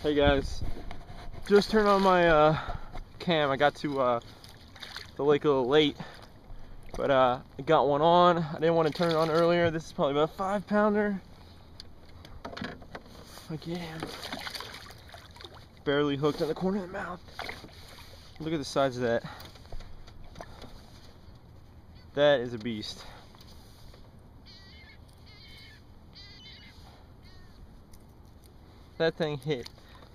Hey guys, just turned on my cam. I got to the lake a little late, but I got one on. I didn't want to turn it on earlier. This is probably about a 5-pounder. Again, barely hooked in the corner of the mouth. Look at the size of that. That is a beast. That thing hit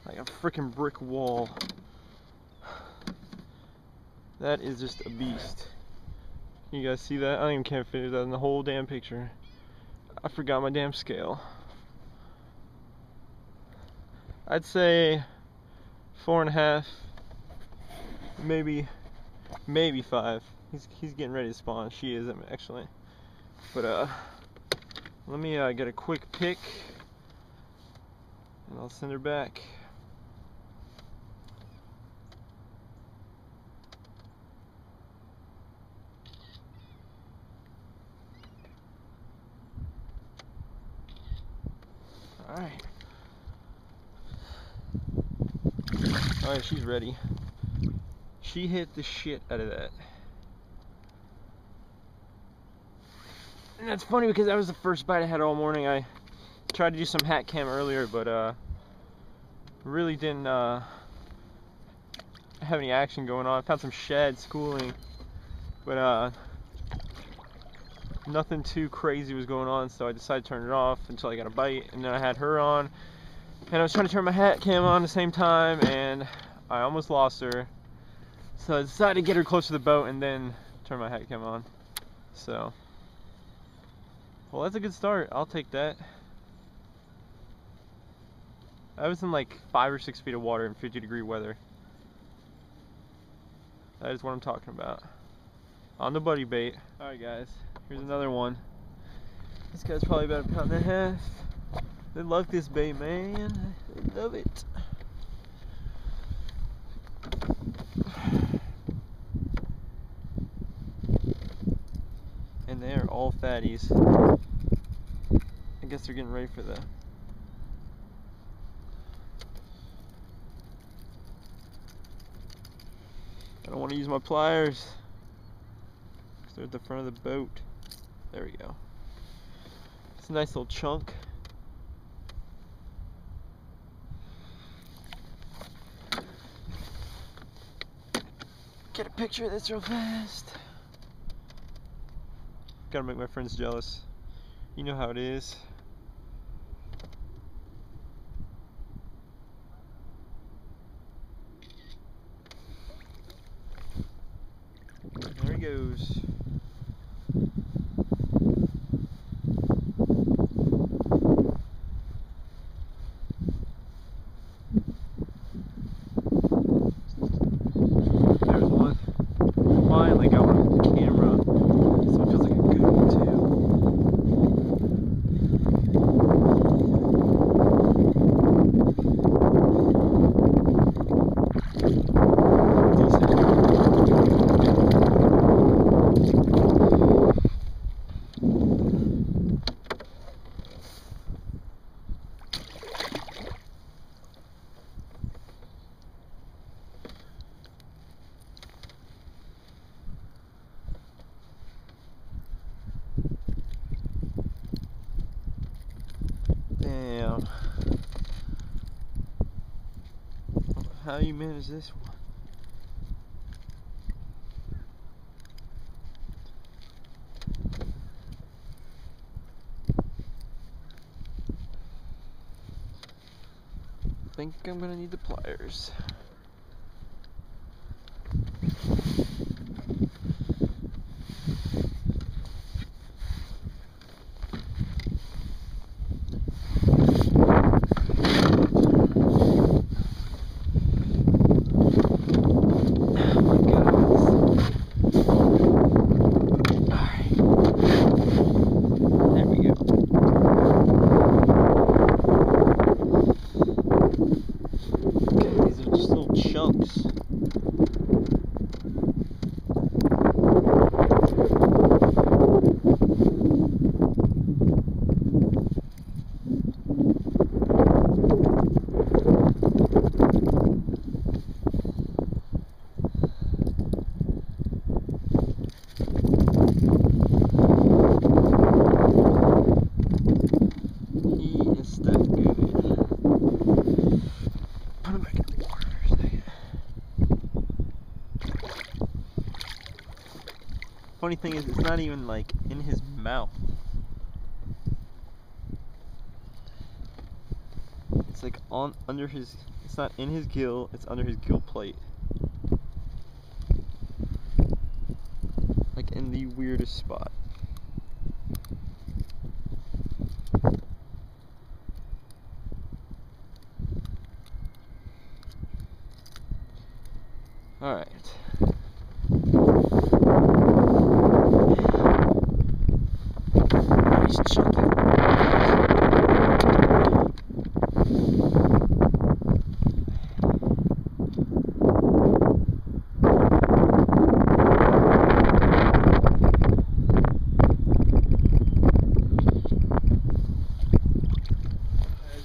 like a freaking brick wall. That is just a beast. You guys see that? I don't even can't fit that in the whole damn picture. I forgot my damn scale. I'd say 4.5, maybe 5. He's getting ready to spawn. She is actually. But let me get a quick pic, and I'll send her back. Alright, she's ready. She hit the shit out of that. And that's funny because that was the first bite I had all morning. I tried to do some hat cam earlier, but really didn't have any action going on. I found some shad schooling, but nothing too crazy was going on, so I decided to turn it off until I got a bite, and then I had her on, and I was trying to turn my hat cam on at the same time, and I almost lost her. So I decided to get her close to the boat and then turn my hat cam on. So, well, that's a good start. I'll take that. I was in like 5 or 6 feet of water in 50-degree weather. That is what I'm talking about. On the buddy bait. Alright guys, here's another one. This guy's probably about 1.5 pounds. They love this bait, man. They love it. And they are all fatties. I guess they're getting ready for the... I don't want to use my pliers. They're at the front of the boat. There we go. It's a nice little chunk. Get a picture of this real fast. Gotta make my friends jealous. You know how it is. There he goes. There's one. Finally got one on camera. This one feels like a good one too. Damn. How you manage this one? I think I'm gonna need the pliers. These are just funny thing is, it's not even like in his mouth. It's like under his. It's not in his gill. It's under his gill plate. Like in the weirdest spot. All right. Nice chunky.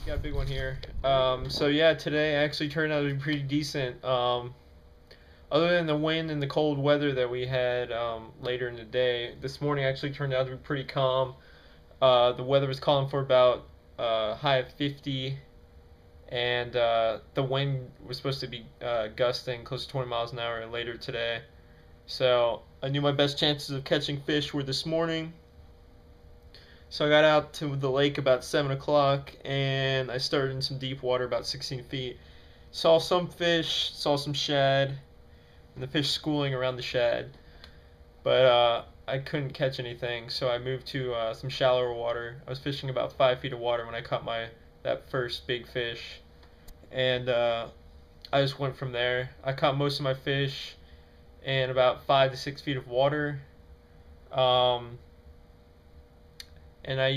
Got a big one here. So yeah, today actually turned out to be pretty decent. Other than the wind and the cold weather that we had later in the day, this morning actually turned out to be pretty calm. The weather was calling for about high of 50, and the wind was supposed to be gusting close to 20 miles an hour later today. So I knew my best chances of catching fish were this morning. So I got out to the lake about 7 o'clock, and I started in some deep water about 16 feet. Saw some fish, saw some shad, and the fish schooling around the shad. But I couldn't catch anything, so I moved to some shallower water. I was fishing about 5 feet of water when I caught that first big fish. And I just went from there. I caught most of my fish in about 5 to 6 feet of water. And I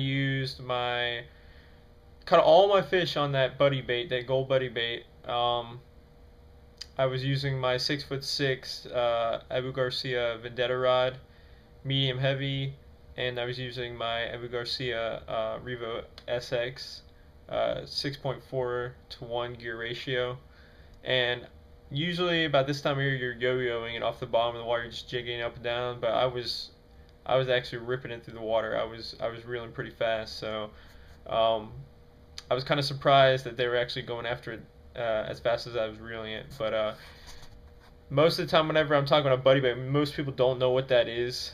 caught all my fish on that buddy bait, that gold buddy bait. I was using my 6'6" Abu Garcia Vendetta rod, medium heavy, and I was using my Abu Garcia Revo SX 6.4 to 1 gear ratio. And usually about this time of year you're yo-yoing it off the bottom of the water, just jigging up and down, but I was actually ripping it through the water. I was reeling pretty fast, so I was kind of surprised that they were actually going after it as fast as I was reeling it. But most of the time whenever I'm talking about buddy bait, most people don't know what that is.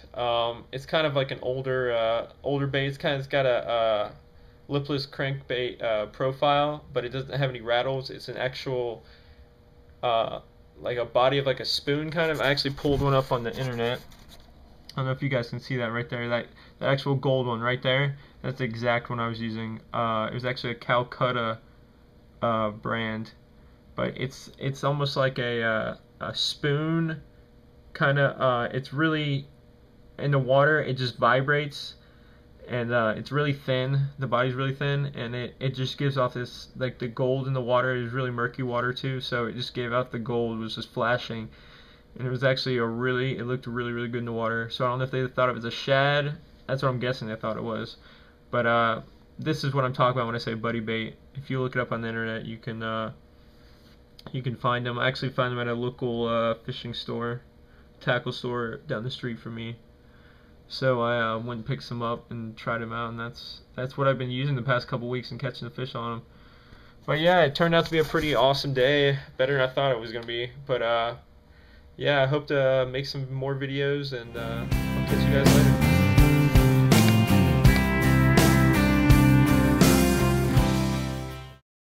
It's kind of like an older bait. It's got a lipless crankbait profile, but it doesn't have any rattles. It's an actual like a body of like a spoon kind of. I actually pulled one up on the internet. I don't know if you guys can see that right there. That actual gold one right there. That's the exact one I was using. It was actually a Calcutta brand, but it's almost like a spoon kind of. It's really in the water. It just vibrates, and it's really thin. The body's really thin, and it just gives off this, like, the gold in the water is really murky water too. So it just gave out the gold. It was just flashing. And it was actually it looked really, really good in the water. So I don't know if they thought it was a shad. That's what I'm guessing they thought it was. But this is what I'm talking about when I say buddy bait. If you look it up on the internet, you can find them. I actually find them at a local fishing store, tackle store down the street from me. So I went and picked some up and tried them out, and that's what I've been using the past couple weeks and catching the fish on them. But yeah, it turned out to be a pretty awesome day, better than I thought it was gonna be. But yeah, I hope to make some more videos, and I'll catch you guys later.